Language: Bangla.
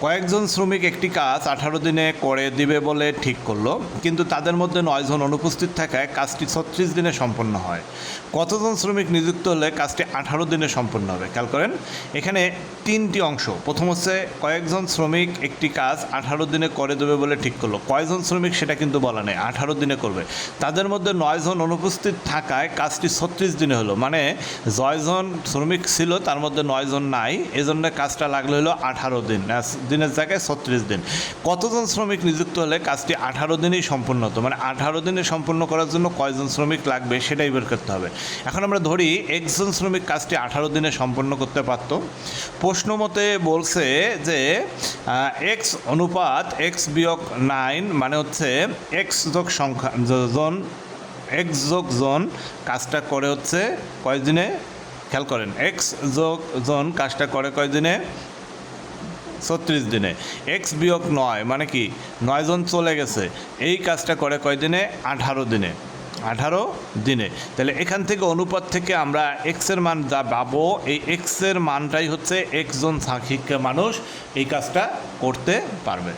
কয়েকজন শ্রমিক একটি কাজ 18 দিনে করে দিবে বলে ঠিক করলো, কিন্তু তাদের মধ্যে 9 জন অনুপস্থিত থাকায় কাজটি 36 দিনে সম্পন্ন হয়। কতজন শ্রমিক নিযুক্ত হলে কাজটি 18 দিনে সম্পন্ন হবে? খেয়াল করেন, এখানে তিনটি অংশ। প্রথম হচ্ছে কয়েকজন শ্রমিক একটি কাজ 18 দিনে করে দেবে বলে ঠিক করলো। কয়জন শ্রমিক সেটা কিন্তু বলা নেই, 18 দিনে করবে। তাদের মধ্যে 9 জন অনুপস্থিত থাকায় কাজটি 36 দিনে হলো, মানে 9 জন শ্রমিক ছিল তার মধ্যে 9 জন নাই, এজন্য কাজটা লাগলো হলো 18 দিন, দিনের জায়গায় 36 দিন। কতজন শ্রমিক নিযুক্ত হলে কাজটি 18 দিনেই সম্পূর্ণ হতো, মানে 18 দিনে সম্পূর্ণ করার জন্য কয়জন শ্রমিক লাগবে সেটাই বের করতে হবে। এখন আমরা ধরি একজন শ্রমিক কাজটি 18 দিনে সম্পন্ন করতে পারত। প্রশ্ন মতে বলছে যে এক্স অনুপাত এক্স বিয়োগ 9, মানে হচ্ছে এক্স যোগ সংখ্যা জন, এক্স যোগ জন কাজটা করে হচ্ছে কয় দিনে? খেয়াল করেন, এক্স যোগ জন কাজটা করে কয় দিনে? 36 দিনে। এক্স বিয়োগ 9 মানে কি? 9 জন চলে গেছে, এই কাজটা করে কয় দিনে? 18 দিনে। 18 দিনে। তাহলে এখান থেকে অনুপাত থেকে আমরা এক্সের মান যা পাবো, এই এক্সের মানটাই হচ্ছে একজন সাংখ্যিক মানুষ এই কাজটা করতে পারবে।